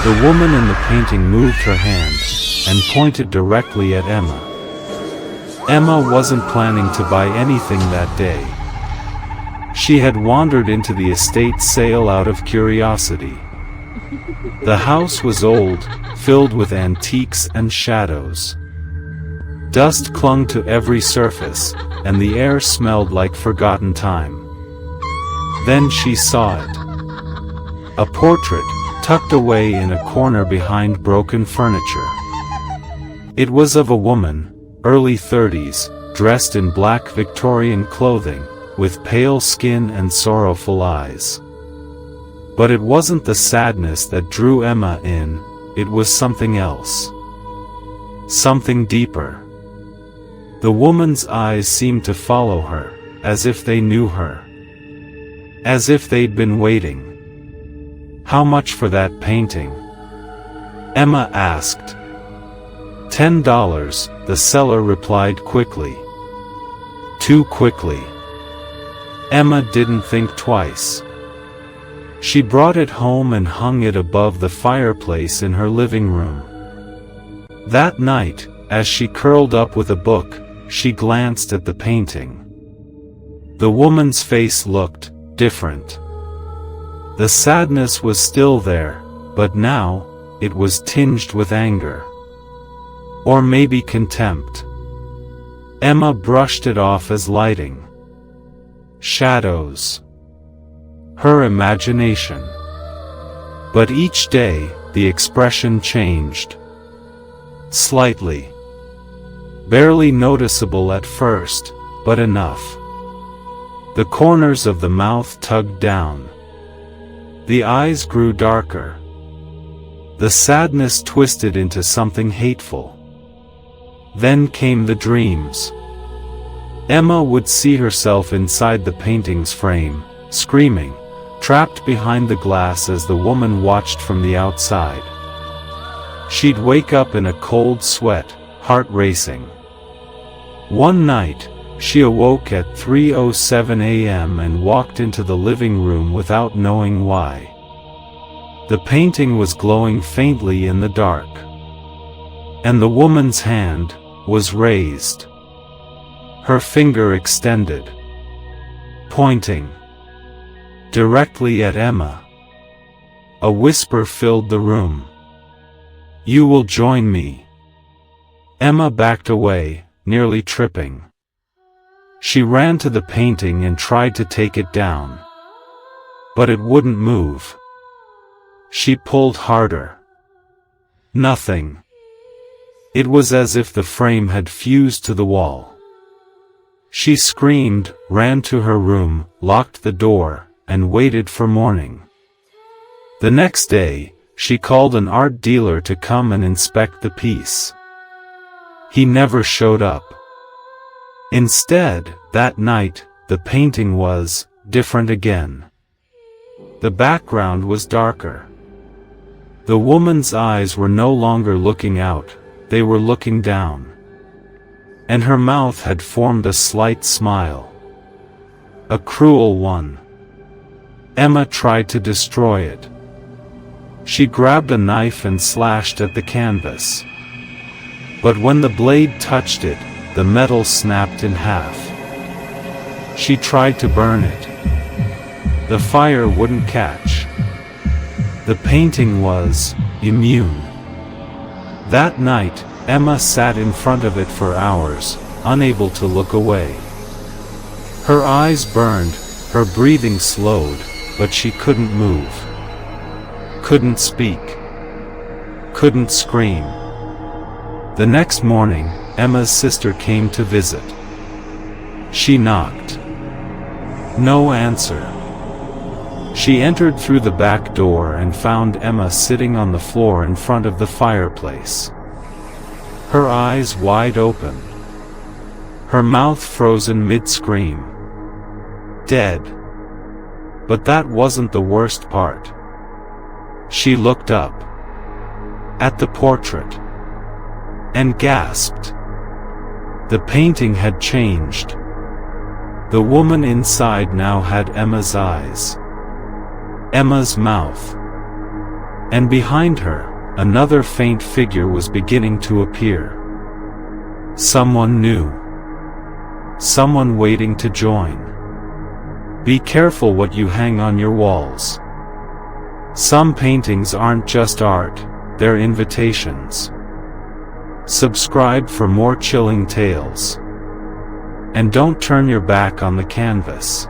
The woman in the painting moved her hand, and pointed directly at Emma. Emma wasn't planning to buy anything that day. She had wandered into the estate sale out of curiosity. The house was old, filled with antiques and shadows. Dust clung to every surface, and the air smelled like forgotten time. Then she saw it. A portrait, tucked away in a corner behind broken furniture. It was of a woman, early 30s, dressed in black Victorian clothing, with pale skin and sorrowful eyes. But it wasn't the sadness that drew Emma in, it was something else. Something deeper. The woman's eyes seemed to follow her, as if they knew her. As if they'd been waiting. "How much for that painting?" Emma asked. $10, the seller replied quickly. Too quickly. Emma didn't think twice. She brought it home and hung it above the fireplace in her living room. That night, as she curled up with a book, she glanced at the painting. The woman's face looked different. The sadness was still there, but now, it was tinged with anger. Or maybe contempt. Emma brushed it off as lighting. Shadows. Her imagination. But each day, the expression changed. Slightly. Barely noticeable at first, but enough. The corners of the mouth tugged down. The eyes grew darker. The sadness twisted into something hateful. Then came the dreams. Emma would see herself inside the painting's frame, screaming, trapped behind the glass as the woman watched from the outside. She'd wake up in a cold sweat, heart racing. One night, she awoke at 3:07 a.m. and walked into the living room without knowing why. The painting was glowing faintly in the dark. And the woman's hand was raised. Her finger extended. Pointing. Directly at Emma. A whisper filled the room. "You will join me." Emma backed away, nearly tripping. She ran to the painting and tried to take it down. But it wouldn't move. She pulled harder. Nothing. It was as if the frame had fused to the wall. She screamed, ran to her room, locked the door, and waited for morning. The next day, she called an art dealer to come and inspect the piece. He never showed up. Instead, that night, the painting was different again. The background was darker. The woman's eyes were no longer looking out, they were looking down. And her mouth had formed a slight smile. A cruel one. Emma tried to destroy it. She grabbed a knife and slashed at the canvas. But when the blade touched it, the metal snapped in half. She tried to burn it. The fire wouldn't catch. The painting was immune. That night, Emma sat in front of it for hours, unable to look away. Her eyes burned, her breathing slowed, but she couldn't move. Couldn't speak. Couldn't scream. The next morning, Emma's sister came to visit. She knocked. No answer. She entered through the back door and found Emma sitting on the floor in front of the fireplace. Her eyes wide open. Her mouth frozen mid-scream. Dead. But that wasn't the worst part. She looked up. At the portrait. And gasped. The painting had changed. The woman inside now had Emma's eyes. Emma's mouth. And behind her, another faint figure was beginning to appear. Someone new. Someone waiting to join. Be careful what you hang on your walls. Some paintings aren't just art, they're invitations. Subscribe for more chilling tales. And don't turn your back on the canvas.